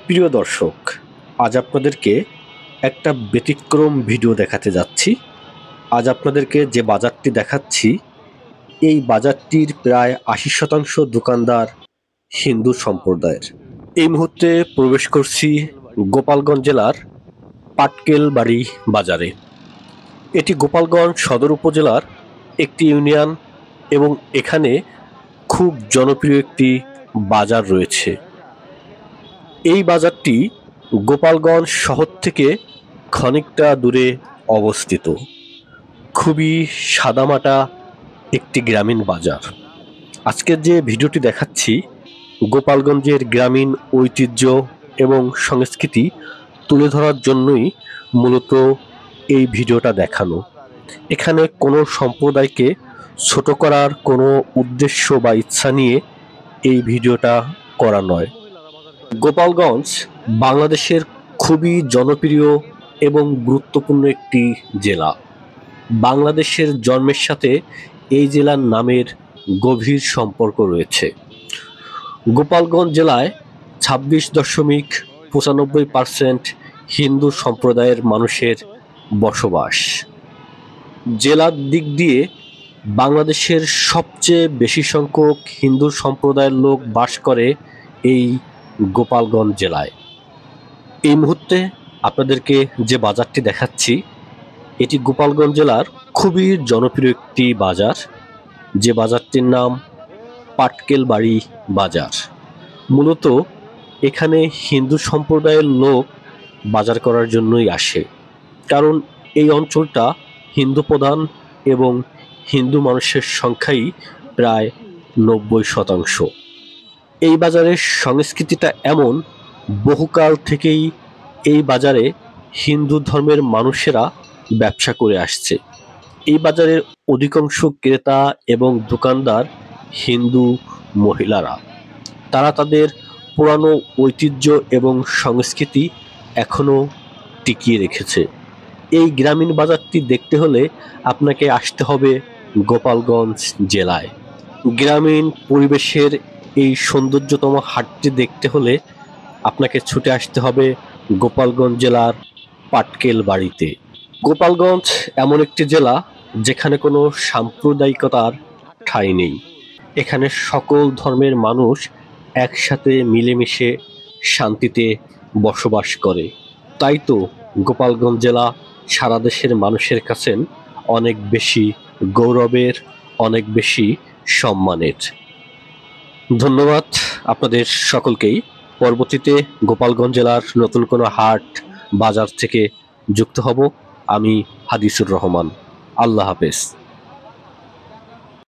প্রিয় দর্শক, আজ আপনাদেরকে একটা ব্যতিক্রম ভিডিও দেখাতে যাচ্ছি। আজ আপনাদেরকে যে বাজারটি দেখাচ্ছি, এই বাজারটির প্রায় ৮০% দোকানদার হিন্দু সম্প্রদায়ের। এই মুহূর্তে প্রবেশ করছি গোপালগঞ্জ জেলার পাটকেলবাড়ি বাজারে। এটি গোপালগঞ্জ সদর উপজেলার একটি ইউনিয়ন এবং এখানে খুব জনপ্রিয় একটি বাজার রয়েছে। এই বাজারটি গোপালগঞ্জ শহর থেকে খানিকটা দূরে অবস্থিত। খুবই সাদামাটা একটি গ্রামীণ বাজার। আজকের যে ভিডিওটি দেখাচ্ছি, গোপালগঞ্জের গ্রামীণ ঐতিহ্য এবং সংস্কৃতি তুলে ধরার জন্যই মূলত এই ভিডিওটা দেখানো। এখানে কোনো সম্প্রদায়কে ছোট করার কোনো উদ্দেশ্য বা ইচ্ছা নিয়ে এই ভিডিওটা করা নয়। গোপালগঞ্জ বাংলাদেশের খুবই জনপ্রিয় এবং গুরুত্বপূর্ণ একটি জেলা। বাংলাদেশের জন্মের সাথে এই জেলার নামের গভীর সম্পর্ক রয়েছে। গোপালগঞ্জ জেলায় ২৬.৯৫% হিন্দু সম্প্রদায়ের মানুষের বসবাস। জেলার দিক দিয়ে বাংলাদেশের সবচেয়ে বেশি সংখ্যক হিন্দু সম্প্রদায়ের লোক বাস করে এই গোপালগঞ্জ জেলায়। এই মুহূর্তে আপনাদেরকে যে বাজারটি দেখাচ্ছি, এটি গোপালগঞ্জ জেলার খুবই জনপ্রিয় একটি বাজার, যে বাজারটির নাম পাটকেলবাড়ি বাজার। মূলত এখানে হিন্দু সম্প্রদায়ের লোক বাজার করার জন্যই আসে, কারণ এই অঞ্চলটা হিন্দু প্রধান এবং হিন্দু মানুষের সংখ্যাই প্রায় ৯০%। এই বাজারের সংস্কৃতিটা এমন, বহুকাল থেকেই এই বাজারে হিন্দু ধর্মের মানুষেরা ব্যবসা করে আসছে। এই বাজারের অধিকাংশ ক্রেতা এবং দোকানদার হিন্দু মহিলারা। তারা তাদের পুরানো ঐতিহ্য এবং সংস্কৃতি এখনো টিকিয়ে রেখেছে। এই গ্রামীণ বাজারটি দেখতে হলে আপনাকে আসতে হবে গোপালগঞ্জ জেলায়। গ্রামীণ পরিবেশের এই সৌন্দর্যতম হাটটি দেখতে হলে আপনাকে ছুটে আসতে হবে গোপালগঞ্জ জেলার পাটকেলবাড়িতে। গোপালগঞ্জ এমন একটি জেলা যেখানে কোনো সাম্প্রদায়িকতার ঠাঁই নেই। এখানে সকল ধর্মের মানুষ একসাথে মিলেমিশে শান্তিতে বসবাস করে। তাই তো গোপালগঞ্জ জেলা সারা দেশের মানুষের কাছে অনেক বেশি গৌরবের, অনেক বেশি সম্মানের। ধন্যবাদ আপনাদের সকলকেই। পরবর্তীতে গোপালগঞ্জ জেলার নতুন কোনো হাট বাজার থেকে যুক্ত হব। আমি হাদিসুর রহমান। আল্লাহ হাফেজ।